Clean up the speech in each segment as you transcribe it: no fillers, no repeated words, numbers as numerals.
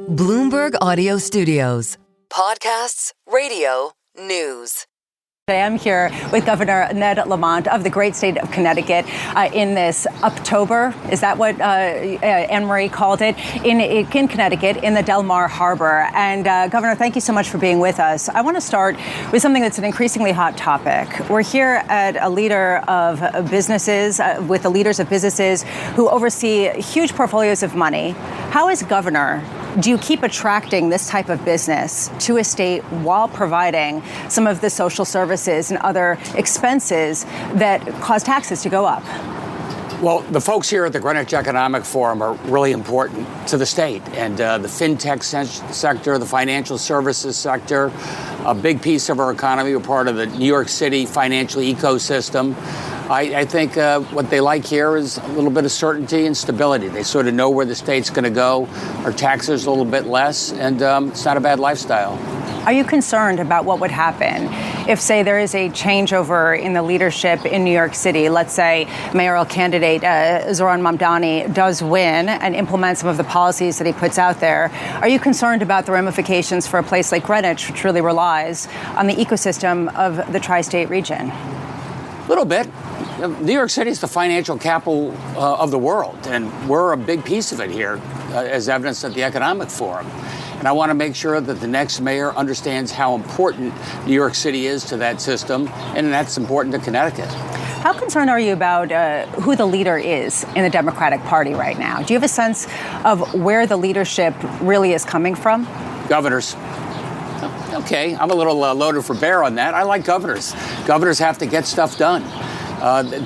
Bloomberg Audio Studios. Podcasts, radio, news. I'm here with Governor Ned Lamont of the great state of Connecticut in this Uptober. Is that what Anne Marie called it? In Connecticut, in the Del Mar Harbor. And Governor, thank you so much for being with us. I want to start with something that's an increasingly hot topic. We're here at a leader of businesses, with the leaders of businesses who oversee huge portfolios of money. How, as governor, do you keep attracting this type of business to a state while providing some of the social services and other expenses that cause taxes to go up? Well, the folks here at the Greenwich Economic Forum are really important to the state, and the fintech sector, the financial services sector, a big piece of our economy. We're part of the New York City financial ecosystem. I think what they like here is a little bit of certainty and stability. They sort of know where the state's going to go. Our taxes are a little bit less, and it's not a bad lifestyle. Are you concerned about what would happen if, say, there is a changeover in the leadership in New York City? Let's say mayoral candidate Zohran Mamdani does win and implement some of the policies that he puts out there. Are you concerned about the ramifications for a place like Greenwich, which really relies on the ecosystem of the tri-state region? A little bit. New York City is the financial capital of the world, and we're a big piece of it here, as evidenced at the Economic Forum. And I want to make sure that the next mayor understands how important New York City is to that system, and that's important to Connecticut. How concerned are you about who the leader is in the Democratic Party right now? Do you have a sense of where the leadership really is coming from? Governors. Okay, I'm a little loaded for bear on that. I like governors. Governors have to get stuff done.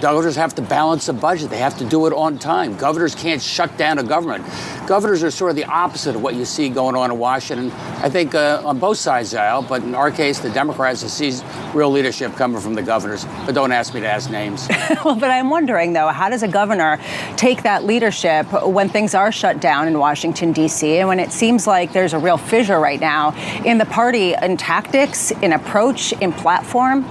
Governors have to balance the budget. They have to do it on time. Governors can't shut down a government. Governors are sort of the opposite of what you see going on in Washington, I think, on both sides of the aisle. But in our case, the Democrats see real leadership coming from the governors. But don't ask me to ask names. Well, but I'm wondering, though, how does a governor take that leadership when things are shut down in Washington, D.C., and when it seems like there's a real fissure right now in the party, in tactics, in approach, in platform?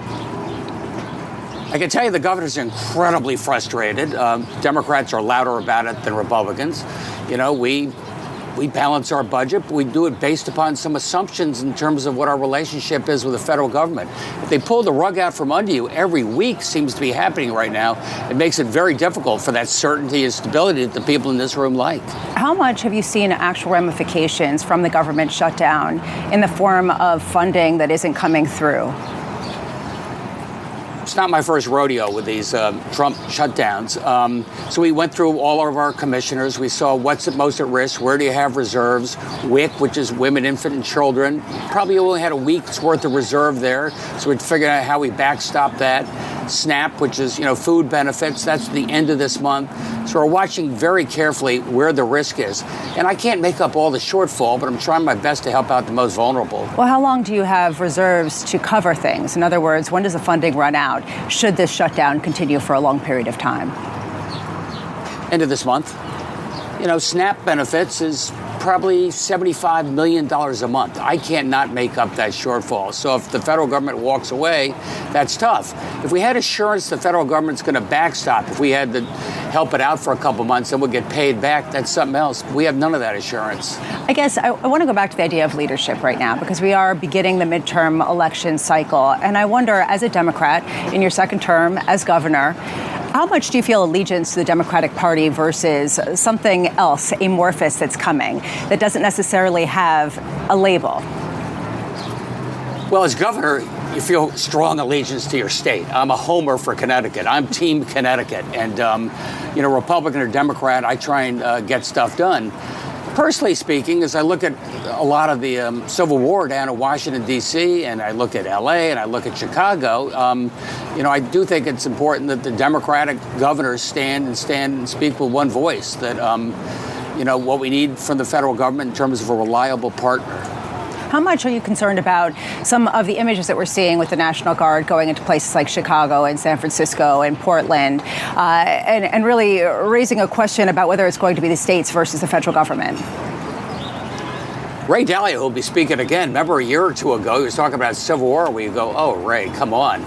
I can tell you the governor's incredibly frustrated. Democrats are louder about it than Republicans. You know, we balance our budget, but we do it based upon some assumptions in terms of what our relationship is with the federal government. If they pull the rug out from under you every week, seems to be happening right now, it makes it very difficult for that certainty and stability that the people in this room like. How much have you seen actual ramifications from the government shutdown in the form of funding that isn't coming through? It's not my first rodeo with these Trump shutdowns. So we went through all of our commissioners. We saw what's most at risk, where do you have reserves, WIC, which is women, infant, and children. Probably only had a week's worth of reserve there. So we figured out how we backstop that. SNAP, which is, food benefits, that's the end of this month. So we're watching very carefully where the risk is. And I can't make up all the shortfall, but I'm trying my best to help out the most vulnerable. Well, how long do you have reserves to cover things? In other words, when does the funding run out? Should this shutdown continue for a long period of time? End of this month. SNAP benefits is probably $75 million a month. I can't not make up that shortfall. So if the federal government walks away, that's tough. If we had assurance the federal government's going to backstop, if we had to help it out for a couple months and we'll get paid back, that's something else. We have none of that assurance. I guess I want to go back to the idea of leadership right now, because we are beginning the midterm election cycle. And I wonder, as a Democrat in your second term as governor, how much do you feel allegiance to the Democratic Party versus something else, amorphous, that's coming, that doesn't necessarily have a label? Well, as governor, you feel strong allegiance to your state. I'm a homer for Connecticut. I'm Team Connecticut. And, Republican or Democrat, I try and get stuff done. Personally speaking, as I look at a lot of the Civil War down in Washington, D.C., and I look at L.A. and I look at Chicago, I do think it's important that the Democratic governors stand and speak with one voice, that, what we need from the federal government in terms of a reliable partner. How much are you concerned about some of the images that we're seeing with the National Guard going into places like Chicago and San Francisco and Portland, and really raising a question about whether it's going to be the states versus the federal government? Ray Dalio will be speaking again. Remember a year or two ago, he was talking about Civil War, where you go, oh, Ray, come on.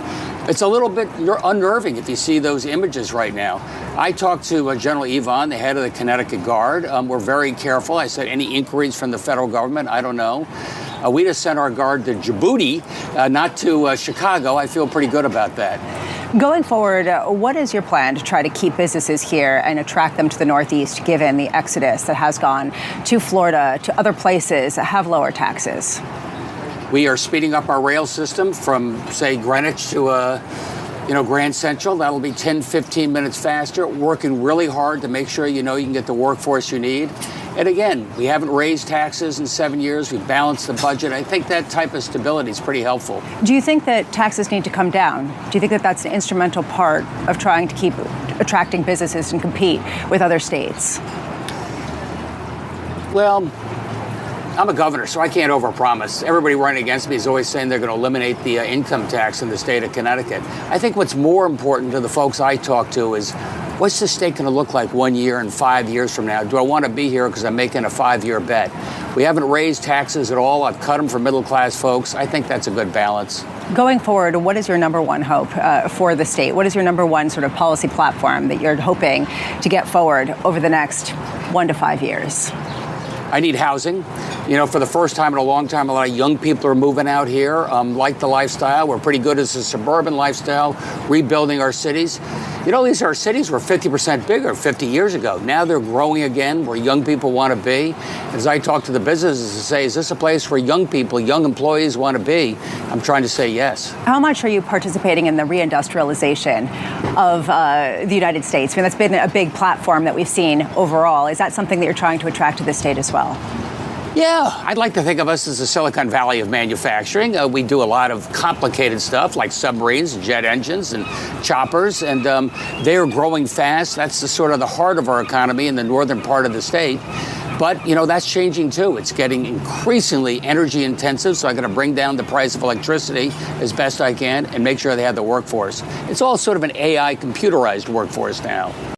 It's a little bit unnerving if you see those images right now. I talked to General Yvonne, the head of the Connecticut Guard. We're very careful. I said, any inquiries from the federal government? I don't know. We just sent our guard to Djibouti, not to Chicago. I feel pretty good about that. Going forward, what is your plan to try to keep businesses here and attract them to the Northeast, given the exodus that has gone to Florida, to other places that have lower taxes? We are speeding up our rail system from, say, Greenwich to Grand Central. That'll be 10, 15 minutes faster. Working really hard to make sure you can get the workforce you need. And again, we haven't raised taxes in 7 years. We've balanced the budget. I think that type of stability is pretty helpful. Do you think that taxes need to come down? Do you think that that's an instrumental part of trying to keep attracting businesses and compete with other states? Well, I'm a governor, so I can't overpromise. Everybody running against me is always saying they're going to eliminate the income tax in the state of Connecticut. I think what's more important to the folks I talk to is, what's the state going to look like 1 year and 5 years from now? Do I want to be here because I'm making a 5-year bet? We haven't raised taxes at all. I've cut them for middle-class folks. I think that's a good balance. Going forward, what is your number one hope for the state? What is your number one sort of policy platform that you're hoping to get forward over the next 1 to 5 years? I need housing. For the first time in a long time, a lot of young people are moving out here, like the lifestyle. We're pretty good as a suburban lifestyle, rebuilding our cities. These are cities were 50% bigger 50 years ago. Now they're growing again, where young people want to be. As I talk to the businesses to say, is this a place where young people, young employees want to be? I'm trying to say yes. How much are you participating in the reindustrialization of the United States? I mean, that's been a big platform that we've seen overall. Is that something that you're trying to attract to the state as well? Yeah, I'd like to think of us as the Silicon Valley of manufacturing. We do a lot of complicated stuff like submarines, jet engines, and choppers, and they are growing fast. That's the sort of the heart of our economy in the northern part of the state. But, that's changing, too. It's getting increasingly energy intensive, so I'm going to bring down the price of electricity as best I can and make sure they have the workforce. It's all sort of an AI computerized workforce now.